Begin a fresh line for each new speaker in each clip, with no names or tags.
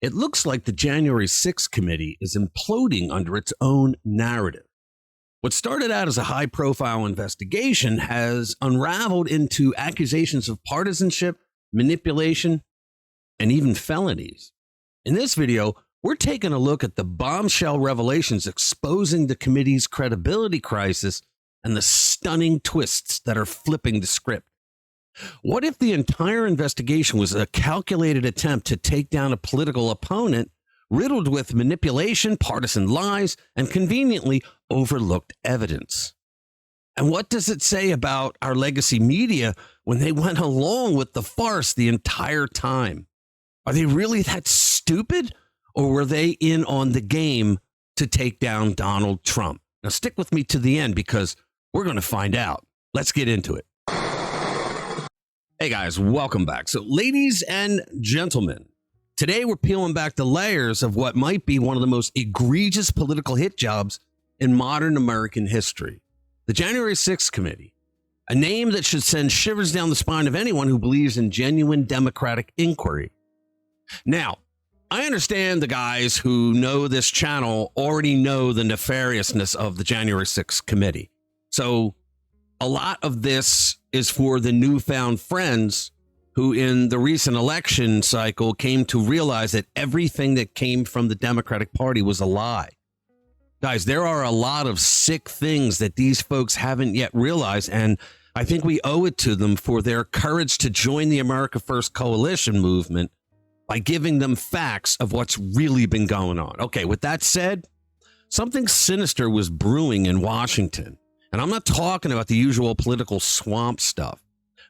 It looks like the January 6th committee is imploding under its own narrative. What started out as a high-profile investigation has unraveled into accusations of partisanship, manipulation, and even felonies. In this video, we're taking a look at the bombshell revelations exposing the committee's credibility crisis and the stunning twists that are flipping the script. What if the entire investigation was a calculated attempt to take down a political opponent riddled with manipulation, partisan lies, and conveniently overlooked evidence? And what does it say about our legacy media when they went along with the farce the entire time? Are they really that stupid, or were they in on the game to take down Donald Trump? Now stick with me to the end because we're going to find out. Let's get into it. Hey guys, welcome back. So ladies and gentlemen, today we're peeling back the layers of what might be one of the most egregious political hit jobs in modern American history. The January 6th Committee, a name that should send shivers down the spine of anyone who believes in genuine democratic inquiry. Now, I understand the guys who know this channel already know the nefariousness of the January 6th Committee. So a lot of this is for the newfound friends who in the recent election cycle came to realize that everything that came from the Democratic Party was a lie. Guys, there are a lot of sick things that these folks haven't yet realized, and I think we owe it to them for their courage to join the America First Coalition movement by giving them facts of what's really been going on. Okay, with that said, something sinister was brewing in Washington. And I'm not talking about the usual political swamp stuff.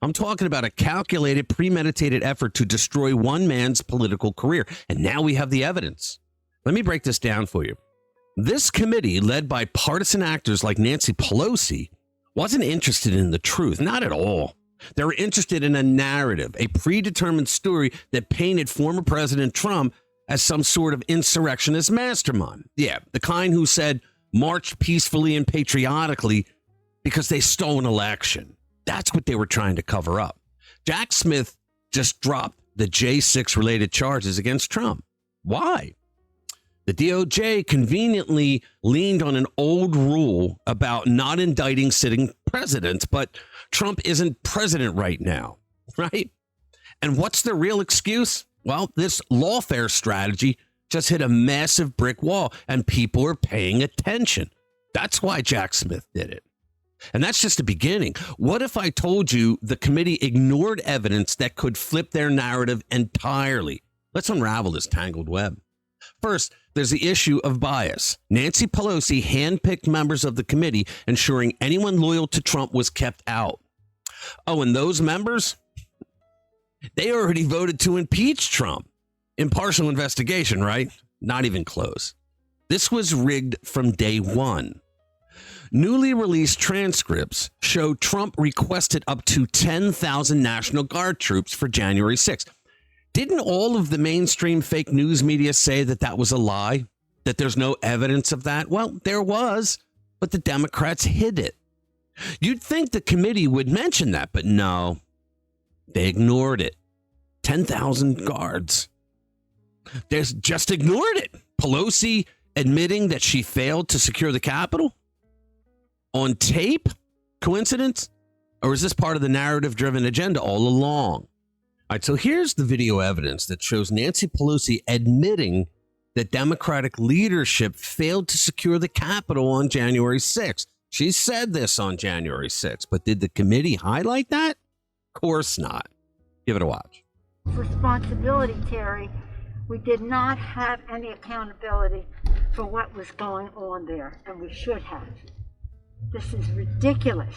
I'm talking about a calculated, premeditated effort to destroy one man's political career. And now we have the evidence. Let me break this down for you. This committee, led by partisan actors like Nancy Pelosi, wasn't interested in the truth, not at all. They were interested in a narrative, a predetermined story that painted former President Trump as some sort of insurrectionist mastermind. Yeah, the kind who said, marched peacefully and patriotically because they stole an election. That's what they were trying to cover up. Jack Smith just dropped the J6 related charges against Trump. Why? The DOJ conveniently leaned on an old rule about not indicting sitting presidents, but Trump isn't president right now, right? And what's the real excuse? Well, this lawfare strategy just hit a massive brick wall and people are paying attention. That's why Jack Smith did it. And that's just the beginning. What if I told you the committee ignored evidence that could flip their narrative entirely? Let's unravel this tangled web. First, there's the issue of bias. Nancy Pelosi handpicked members of the committee, ensuring anyone loyal to Trump was kept out. Oh, and those members, they already voted to impeach Trump. Impartial investigation, right? Not even close. This was rigged from day one. Newly released transcripts show Trump requested up to 10,000 National Guard troops for January 6th. Didn't all of the mainstream fake news media say that that was a lie? That there's no evidence of that? Well, there was, but the Democrats hid it. You'd think the committee would mention that, but no, they ignored it. 10,000 guards. They just ignored it. Pelosi admitting that she failed to secure the Capitol on tape? Coincidence? Or is this part of the narrative-driven agenda all along? All right, so here's the video evidence that shows Nancy Pelosi admitting that Democratic leadership failed to secure the Capitol on January 6th. She said this on January 6th, but did the committee highlight that? Of course not. Give it a watch.
Responsibility, Terry. We did not have any accountability for what was going on there, and we should have. This is ridiculous.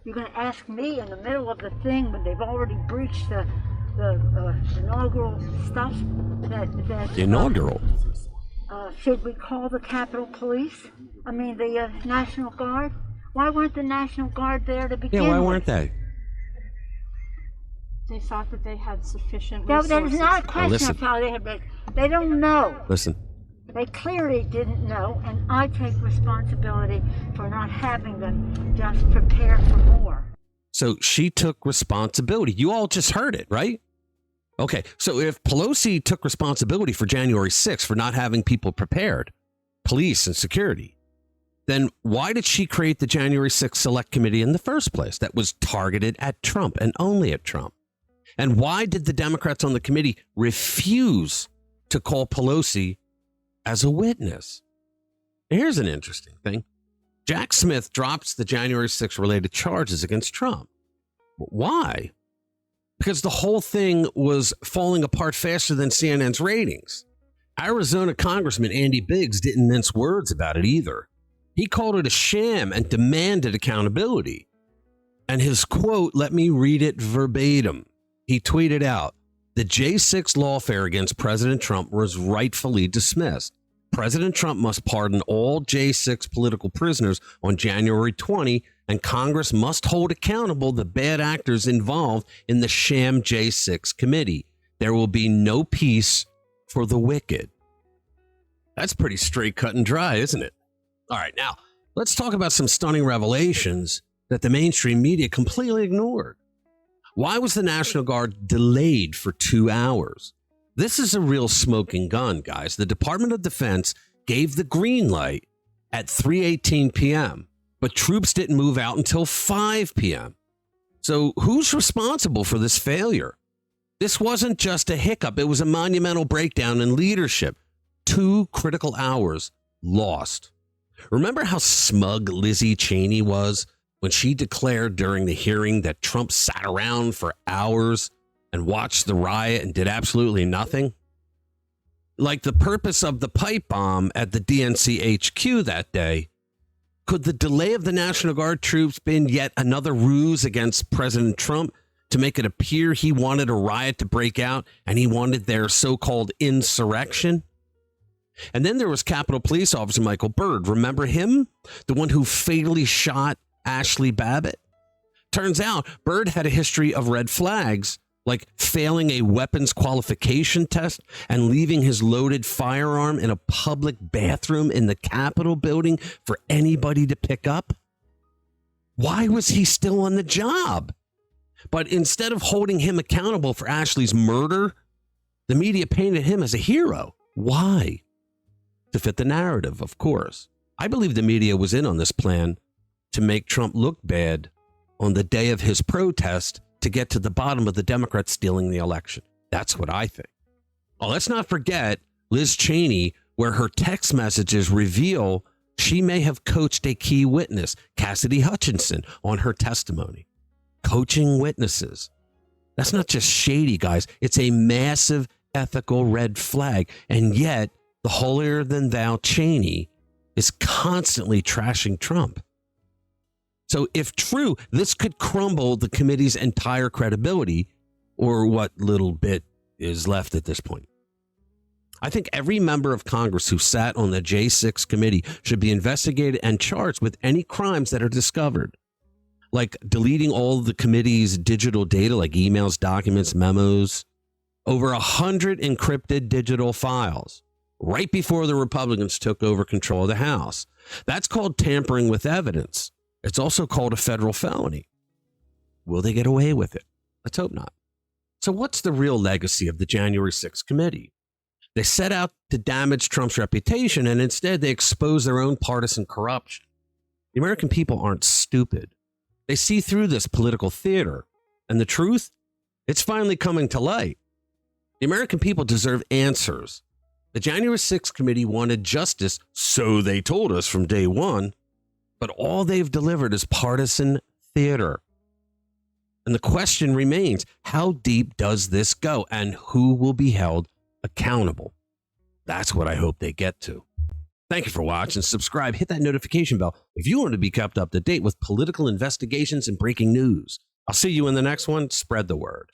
You're going to ask me in the middle of the thing when they've already breached the inaugural stuff that
Inaugural?
Should we call the Capitol Police? I mean, the National Guard? Why weren't the National Guard there to begin with?
Yeah, why weren't they?
They thought that they had sufficient
No,
resources.
that is not a question of how they had been. They don't know.
Listen.
They clearly didn't know, and I take responsibility for not having them just prepare for more.
So she took responsibility. You all just heard it, right? Okay, so if Pelosi took responsibility for January 6th for not having people prepared, police and security, then why did she create the January 6th Select Committee in the first place that was targeted at Trump and only at Trump? And why did the Democrats on the committee refuse to call Pelosi as a witness? Here's an interesting thing. Jack Smith drops the January 6th related charges against Trump. Why? Because the whole thing was falling apart faster than CNN's ratings. Arizona Congressman Andy Biggs didn't mince words about it either. He called it a sham and demanded accountability. And his quote, let me read it verbatim. He tweeted out, the J6 lawfare against President Trump was rightfully dismissed. President Trump must pardon all J6 political prisoners on January 20, and Congress must hold accountable the bad actors involved in the sham J6 committee. There will be no peace for the wicked. That's pretty straight, cut and dry, isn't it? All right, now let's talk about some stunning revelations that the mainstream media completely ignored. Why was the National Guard delayed for 2 hours? This is a real smoking gun, guys. The Department of Defense gave the green light at 3:18 p.m., but troops didn't move out until 5 p.m. So who's responsible for this failure? This wasn't just a hiccup. It was a monumental breakdown in leadership. 2 critical hours lost. Remember how smug Liz Cheney was when she declared during the hearing that Trump sat around for hours and watched the riot and did absolutely nothing? Like the purpose of the pipe bomb at the DNC HQ that day, could the delay of the National Guard troops been yet another ruse against President Trump to make it appear he wanted a riot to break out and he wanted their so-called insurrection? And then there was Capitol Police Officer Michael Byrd. Remember him? The one who fatally shot Ashley Babbitt? Turns out Byrd had a history of red flags, like failing a weapons qualification test and leaving his loaded firearm in a public bathroom in the Capitol building for anybody to pick up. Why was he still on the job? But instead of holding him accountable for Ashley's murder, the media painted him as a hero. Why? To fit the narrative, of course. I believe the media was in on this plan to make Trump look bad on the day of his protest to get to the bottom of the Democrats stealing the election. That's what I think. Oh, let's not forget Liz Cheney, where her text messages reveal she may have coached a key witness, Cassidy Hutchinson, on her testimony. Coaching witnesses. That's not just shady, guys. It's a massive ethical red flag. And yet, the holier-than-thou Cheney is constantly trashing Trump. So if true, this could crumble the committee's entire credibility, or what little bit is left at this point. I think every member of Congress who sat on the J6 committee should be investigated and charged with any crimes that are discovered, like deleting all the committee's digital data, like emails, documents, memos, over 100 encrypted digital files right before the Republicans took over control of the House. That's called tampering with evidence. It's also called a federal felony. Will they get away with it? Let's hope not. So what's the real legacy of the January 6th committee? They set out to damage Trump's reputation, and instead they expose their own partisan corruption. The American people aren't stupid. They see through this political theater. And the truth? It's finally coming to light. The American people deserve answers. The January 6th committee wanted justice, so they told us from day one. But all they've delivered is partisan theater. And the question remains, how deep does this go and who will be held accountable? That's what I hope they get to. Thank you for watching. Subscribe, hit that notification bell if you want to be kept up to date with political investigations and breaking news. I'll see you in the next one. Spread the word.